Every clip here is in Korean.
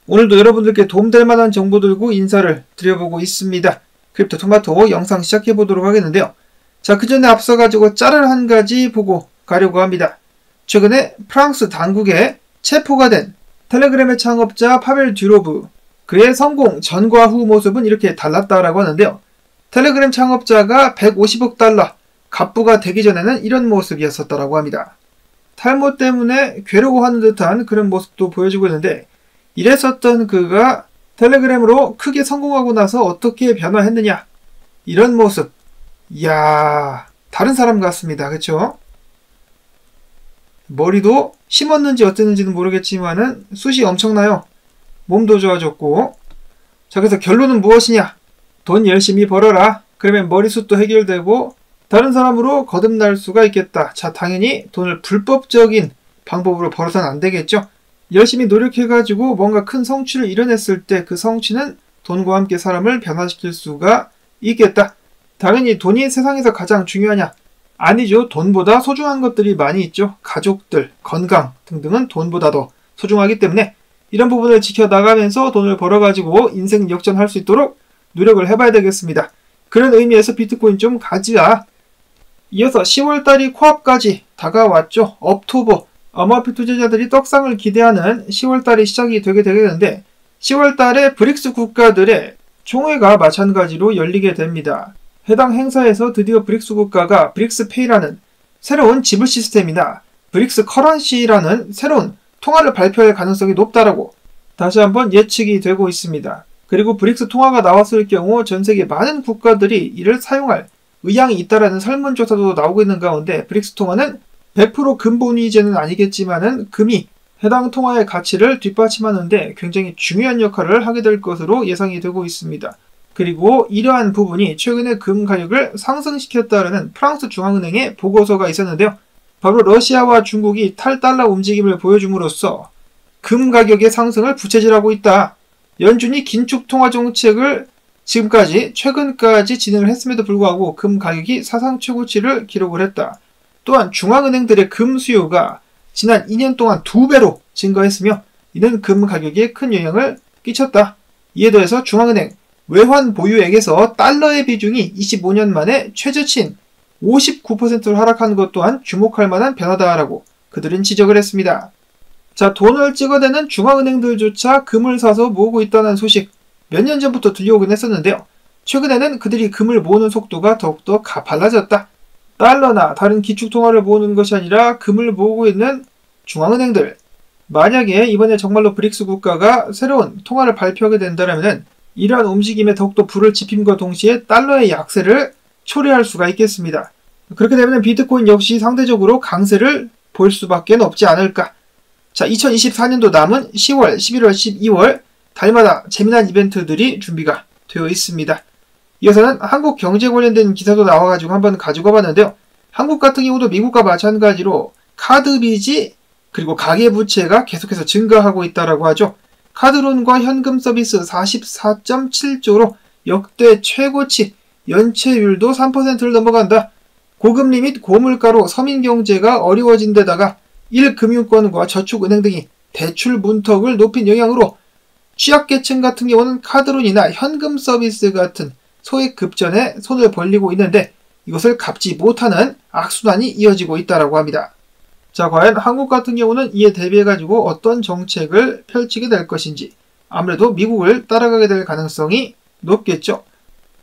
오늘도 여러분들께 도움될 만한 정보 들고 인사를 드려보고 있습니다. 크립토 토마토 영상 시작해보도록 하겠는데요. 자, 그 전에 앞서가지고 짤을 한 가지 보고 가려고 합니다. 최근에 프랑스 당국에 체포가 된 텔레그램의 창업자 파벨 듀로브, 그의 성공 전과 후 모습은 이렇게 달랐다라고 하는데요. 텔레그램 창업자가 150억 달러 갑부가 되기 전에는 이런 모습이었었다라고 합니다. 탈모 때문에 괴로워하는 듯한 그런 모습도 보여주고 있는데, 이랬었던 그가 텔레그램으로 크게 성공하고 나서 어떻게 변화했느냐, 이런 모습. 이야, 다른 사람 같습니다. 그쵸? 머리도 심었는지 어땠는지는 모르겠지만은 숱이 엄청나요. 몸도 좋아졌고. 자, 그래서 결론은 무엇이냐? 돈 열심히 벌어라. 그러면 머리숱도 해결되고 다른 사람으로 거듭날 수가 있겠다. 자, 당연히 돈을 불법적인 방법으로 벌어서는 안 되겠죠. 열심히 노력해가지고 뭔가 큰 성취를 이뤄냈을 때 그 성취는 돈과 함께 사람을 변화시킬 수가 있겠다. 당연히 돈이 세상에서 가장 중요하냐? 아니죠. 돈보다 소중한 것들이 많이 있죠. 가족들, 건강 등등은 돈보다 더 소중하기 때문에 이런 부분을 지켜나가면서 돈을 벌어가지고 인생 역전할 수 있도록 노력을 해봐야 되겠습니다. 그런 의미에서 비트코인 좀 가지라. 이어서 10월달이 코앞까지 다가왔죠. 업토버. 암호화폐 투자자들이 떡상을 기대하는 10월달이 시작이 되게 되겠는데, 10월달에 브릭스 국가들의 총회가 마찬가지로 열리게 됩니다. 해당 행사에서 드디어 브릭스 국가가 브릭스페이라는 새로운 지불 시스템이나 브릭스 커런시라는 새로운 통화를 발표할 가능성이 높다라고 다시 한번 예측이 되고 있습니다. 그리고 브릭스 통화가 나왔을 경우 전 세계 많은 국가들이 이를 사용할 의향이 있다라는 설문조사도 나오고 있는 가운데, 브릭스 통화는 100% 근본위제는 아니겠지만은 금이 해당 통화의 가치를 뒷받침하는데 굉장히 중요한 역할을 하게 될 것으로 예상이 되고 있습니다. 그리고 이러한 부분이 최근에 금 가격을 상승시켰다라는 프랑스 중앙은행의 보고서가 있었는데요. 바로 러시아와 중국이 탈달러 움직임을 보여줌으로써 금 가격의 상승을 부채질하고 있다. 연준이 긴축 통화 정책을 최근까지 진행을 했음에도 불구하고 금 가격이 사상 최고치를 기록을 했다. 또한 중앙은행들의 금 수요가 지난 2년 동안 2배로 증가했으며 이는 금 가격에 큰 영향을 끼쳤다. 이에 더해서 중앙은행 외환 보유액에서 달러의 비중이 25년 만에 최저치인 59%로 하락한 것 또한 주목할 만한 변화다라고 그들은 지적을 했습니다. 자, 돈을 찍어대는 중앙은행들조차 금을 사서 모으고 있다는 소식 몇 년 전부터 들려오긴 했었는데요. 최근에는 그들이 금을 모으는 속도가 더욱더 가팔라졌다. 달러나 다른 기축통화를 모으는 것이 아니라 금을 모으고 있는 중앙은행들. 만약에 이번에 정말로 브릭스 국가가 새로운 통화를 발표하게 된다면 이러한 움직임에 더욱더 불을 지핌과 동시에 달러의 약세를 초래할 수가 있겠습니다. 그렇게 되면 비트코인 역시 상대적으로 강세를 볼 수밖에 없지 않을까. 자, 2024년도 남은 10월, 11월, 12월 달마다 재미난 이벤트들이 준비가 되어 있습니다. 이어서는 한국 경제 관련된 기사도 나와가지고 한번 가지고 봤는데요. 한국 같은 경우도 미국과 마찬가지로 카드 빚이 그리고 가계부채가 계속해서 증가하고 있다라고 하죠. 카드론과 현금 서비스 44.7조로 역대 최고치, 연체율도 3%를 넘어간다. 고금리 및 고물가로 서민경제가 어려워진 데다가 1금융권과 저축은행 등이 대출 문턱을 높인 영향으로 취약계층 같은 경우는 카드론이나 현금 서비스 같은 소액 급전에 손을 벌리고 있는데 이것을 갚지 못하는 악순환이 이어지고 있다고 합니다. 자, 과연 한국 같은 경우는 이에 대비해가지고 어떤 정책을 펼치게 될 것인지, 아무래도 미국을 따라가게 될 가능성이 높겠죠.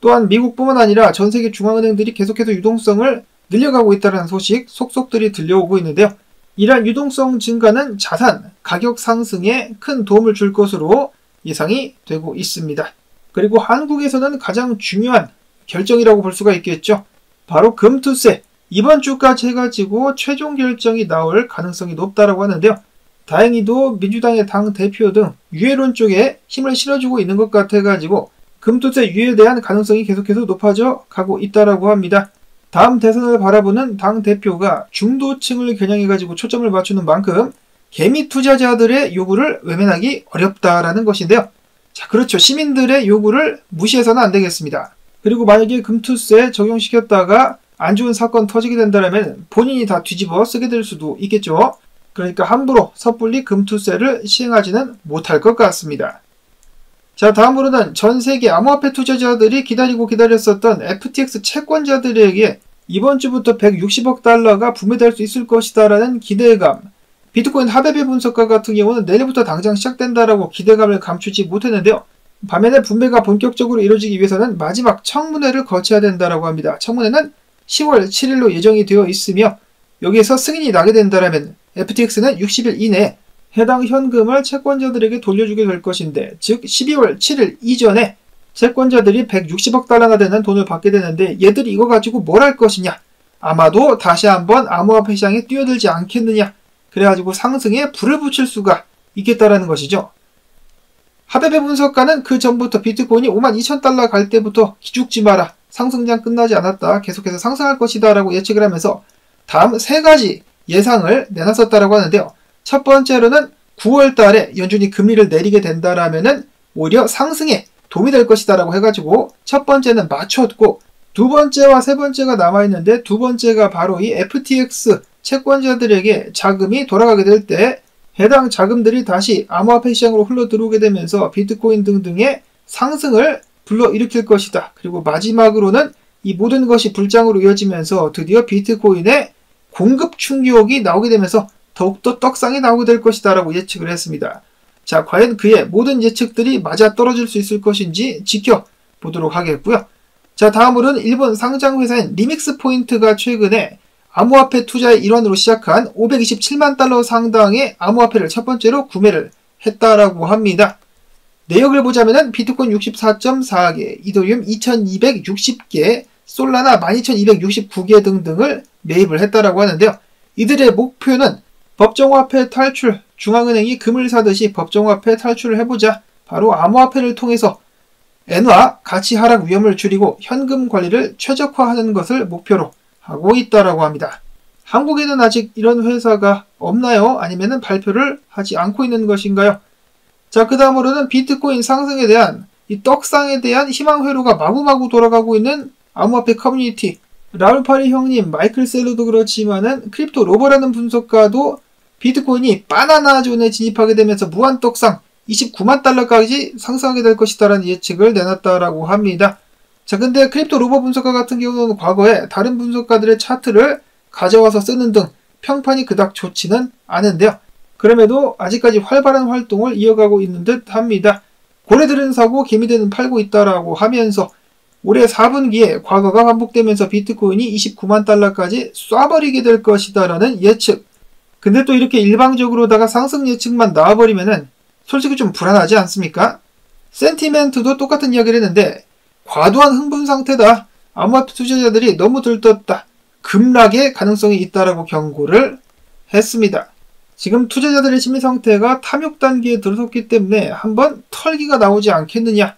또한 미국뿐만 아니라 전 세계 중앙은행들이 계속해서 유동성을 늘려가고 있다는 소식 속속들이 들려오고 있는데요. 이러한 유동성 증가는 자산 가격 상승에 큰 도움을 줄 것으로 예상이 되고 있습니다. 그리고 한국에서는 가장 중요한 결정이라고 볼 수가 있겠죠. 바로 금투세. 이번 주까지 해가지고 최종 결정이 나올 가능성이 높다라고 하는데요. 다행히도 민주당의 당 대표 등 유예론 쪽에 힘을 실어주고 있는 것 같아가지고 금투세 유예에 대한 가능성이 계속해서 높아져 가고 있다라고 합니다. 다음 대선을 바라보는 당 대표가 중도층을 겨냥해가지고 초점을 맞추는 만큼 개미 투자자들의 요구를 외면하기 어렵다라는 것인데요. 자, 그렇죠. 시민들의 요구를 무시해서는 안 되겠습니다. 그리고 만약에 금투세 적용시켰다가 안 좋은 사건 터지게 된다면 본인이 다 뒤집어 쓰게 될 수도 있겠죠. 그러니까 함부로 섣불리 금투세를 시행하지는 못할 것 같습니다. 자, 다음으로는 전 세계 암호화폐 투자자들이 기다리고 기다렸었던 FTX 채권자들에게 이번 주부터 160억 달러가 분배될 수 있을 것이다라는 기대감. 비트코인 하베베 분석가 같은 경우는 내일부터 당장 시작된다라고 기대감을 감추지 못했는데요. 반면에 분배가 본격적으로 이루어지기 위해서는 마지막 청문회를 거쳐야 된다라고 합니다. 청문회는 10월 7일로 예정이 되어 있으며 여기에서 승인이 나게 된다라면 FTX는 60일 이내에 해당 현금을 채권자들에게 돌려주게 될 것인데, 즉 12월 7일 이전에 채권자들이 160억 달러나 되는 돈을 받게 되는데 얘들이 이거 가지고 뭘 할 것이냐? 아마도 다시 한번 암호화폐 시장에 뛰어들지 않겠느냐? 그래가지고 상승에 불을 붙일 수가 있겠다라는 것이죠. 하베베 분석가는 그 전부터 비트코인이 52,000달러 갈 때부터 기죽지 마라. 상승장 끝나지 않았다. 계속해서 상승할 것이다 라고 예측을 하면서 다음 3가지 예상을 내놨었다라고 하는데요. 첫 번째로는 9월 달에 연준이 금리를 내리게 된다라면은 오히려 상승에 도움이 될 것이다 라고 해가지고 첫 번째는 맞췄고, 두 번째와 세 번째가 남아있는데 두 번째가 바로 이 FTX 채권자들에게 자금이 돌아가게 될 때 해당 자금들이 다시 암호화폐 시장으로 흘러 들어오게 되면서 비트코인 등등의 상승을 불러일으킬 것이다. 그리고 마지막으로는 이 모든 것이 불장으로 이어지면서 드디어 비트코인의 공급 충격이 나오게 되면서 더욱더 떡상이 나오게 될 것이다 라고 예측을 했습니다. 자, 과연 그의 모든 예측들이 맞아떨어질 수 있을 것인지 지켜보도록 하겠고요. 자, 다음으로는 일본 상장회사인 리믹스 포인트가 최근에 암호화폐 투자의 일환으로 시작한 527만 달러 상당의 암호화폐를 첫 번째로 구매를 했다라고 합니다. 내역을 보자면은 비트코인 64.4개, 이더리움 2260개, 솔라나 12269개 등등을 매입을 했다라고 하는데요. 이들의 목표는 법정화폐 탈출, 중앙은행이 금을 사듯이 법정화폐 탈출을 해보자, 바로 암호화폐를 통해서 엔화 가치 하락 위험을 줄이고 현금 관리를 최적화하는 것을 목표로 하고 있다라고 합니다. 한국에는 아직 이런 회사가 없나요? 아니면 발표를 하지 않고 있는 것인가요? 자, 그 다음으로는 비트코인 상승에 대한 이 떡상에 대한 희망 회로가 마구마구 돌아가고 있는 암호화폐 커뮤니티. 라울파리 형님, 마이클 셀러도 그렇지만은 크립토 로버라는 분석가도 비트코인이 바나나 존에 진입하게 되면서 무한 떡상 29만 달러까지 상승하게 될 것이다라는 예측을 내놨다라고 합니다. 자, 근데 크립토 로버 분석가 같은 경우는 과거에 다른 분석가들의 차트를 가져와서 쓰는 등 평판이 그닥 좋지는 않은데요. 그럼에도 아직까지 활발한 활동을 이어가고 있는 듯 합니다. 고래들은 사고 개미들은 팔고 있다라고 하면서 올해 4분기에 과거가 반복되면서 비트코인이 29만 달러까지 쏴버리게 될 것이다라는 예측. 근데 또 이렇게 일방적으로다가 상승 예측만 나와버리면은 솔직히 좀 불안하지 않습니까? 센티멘트도 똑같은 이야기를 했는데 과도한 흥분 상태다. 암호화폐 투자자들이 너무 들떴다. 급락의 가능성이 있다라고 경고를 했습니다. 지금 투자자들의 심리 상태가 탐욕 단계에 들어섰기 때문에 한번 털기가 나오지 않겠느냐.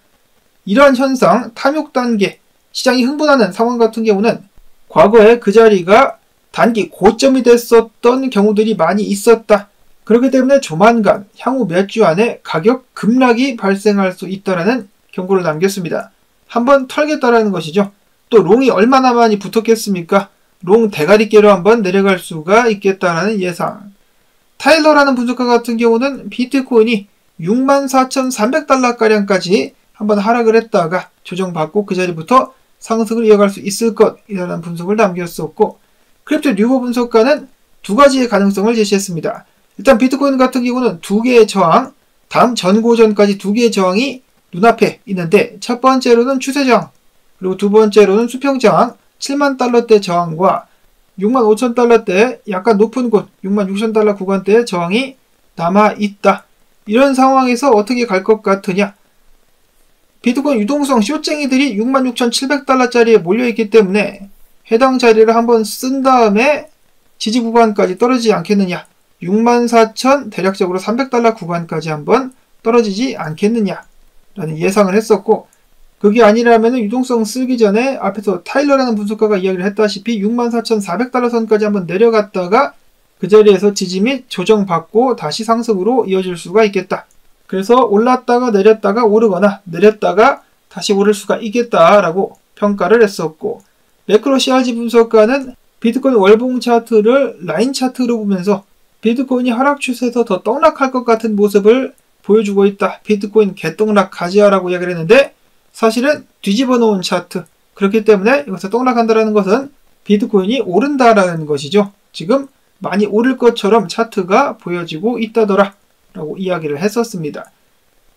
이러한 현상, 탐욕 단계, 시장이 흥분하는 상황 같은 경우는 과거에 그 자리가 단기 고점이 됐었던 경우들이 많이 있었다. 그렇기 때문에 조만간 향후 몇 주 안에 가격 급락이 발생할 수 있다라는 경고를 남겼습니다. 한번 털겠다라는 것이죠. 또 롱이 얼마나 많이 붙었겠습니까? 롱 대가리깨로 한번 내려갈 수가 있겠다라는 예상. 타일러라는 분석가 같은 경우는 비트코인이 64,300달러가량까지 한번 하락을 했다가 조정받고 그 자리부터 상승을 이어갈 수 있을 것이라는 분석을 남겼었고, 크립토 뉴버 분석가는 두 가지의 가능성을 제시했습니다. 일단 비트코인 같은 경우는 두 개의 저항, 다음 전고전까지 두 개의 저항이 눈앞에 있는데, 첫 번째로는 추세 저항, 그리고 두 번째로는 수평 저항, 7만 달러대 저항과 6만 5천 달러대 약간 높은 곳 6만 6천 달러 구간대의 저항이 남아있다. 이런 상황에서 어떻게 갈 것 같으냐? 비트코인 유동성 쇼쟁이들이 66,700달러짜리에 몰려있기 때문에 해당 자리를 한번 쓴 다음에 지지 구간까지 떨어지지 않겠느냐. 64,000 대략적으로 300달러 구간까지 한번 떨어지지 않겠느냐 라는 예상을 했었고, 그게 아니라면 유동성 쓰기 전에 앞에서 타일러라는 분석가가 이야기를 했다시피 64,400달러 선까지 한번 내려갔다가 그 자리에서 지지 및 조정받고 다시 상승으로 이어질 수가 있겠다. 그래서 올랐다가 내렸다가 오르거나 내렸다가 다시 오를 수가 있겠다라고 평가를 했었고, 매크로 CRG 분석가는 비트코인 월봉 차트를 라인 차트로 보면서 비트코인이 하락 추세에서 더 떡락할 것 같은 모습을 보여주고 있다. 비트코인 개떡락 가지야라고 이야기를 했는데 사실은 뒤집어 놓은 차트. 그렇기 때문에 여기서 떡락한다는 것은 비트코인이 오른다라는 것이죠. 지금 많이 오를 것처럼 차트가 보여지고 있다더라 라고 이야기를 했었습니다.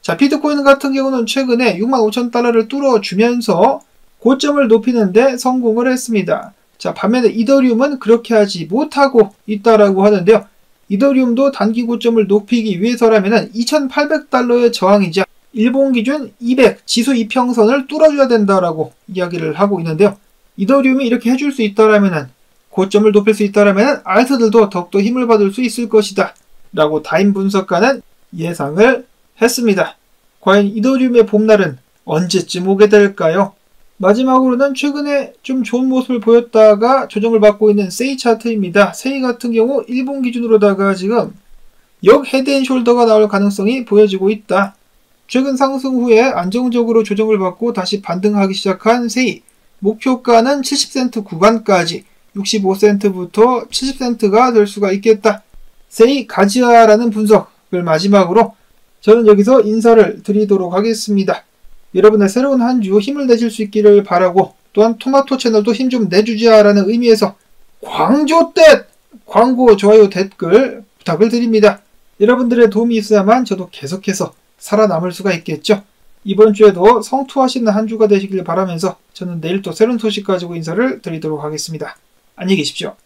자, 비트코인 같은 경우는 최근에 65,000달러를 뚫어주면서 고점을 높이는데 성공을 했습니다. 자, 반면에 이더리움은 그렇게 하지 못하고 있다라고 하는데요. 이더리움도 단기 고점을 높이기 위해서라면 2,800달러의 저항이자 일본 기준 200 지수 이평선을 뚫어줘야 된다라고 이야기를 하고 있는데요. 이더리움이 이렇게 해줄 수 있다라면 고점을 높일 수 있다라면 알트들도 더욱더 힘을 받을 수 있을 것이다 라고 다임 분석가는 예상을 했습니다. 과연 이더리움의 봄날은 언제쯤 오게 될까요? 마지막으로는 최근에 좀 좋은 모습을 보였다가 조정을 받고 있는 세이 차트입니다. 세이 같은 경우 일본 기준으로다가 지금 역 헤드앤숄더가 나올 가능성이 보여지고 있다. 최근 상승 후에 안정적으로 조정을 받고 다시 반등하기 시작한 세이. 목표가는 70센트 구간까지 65센트부터 70센트가 될 수가 있겠다. 세이 가지아라는 분석을 마지막으로 저는 여기서 인사를 드리도록 하겠습니다. 여러분의 새로운 한 주 힘을 내실 수 있기를 바라고 또한 토마토 채널도 힘 좀 내주자라는 의미에서 광조댓 광고, 좋아요, 댓글 부탁을 드립니다. 여러분들의 도움이 있어야만 저도 계속해서 살아남을 수가 있겠죠. 이번 주에도 성투하시는 한 주가 되시길 바라면서 저는 내일 또 새로운 소식 가지고 인사를 드리도록 하겠습니다. 안녕히 계십시오.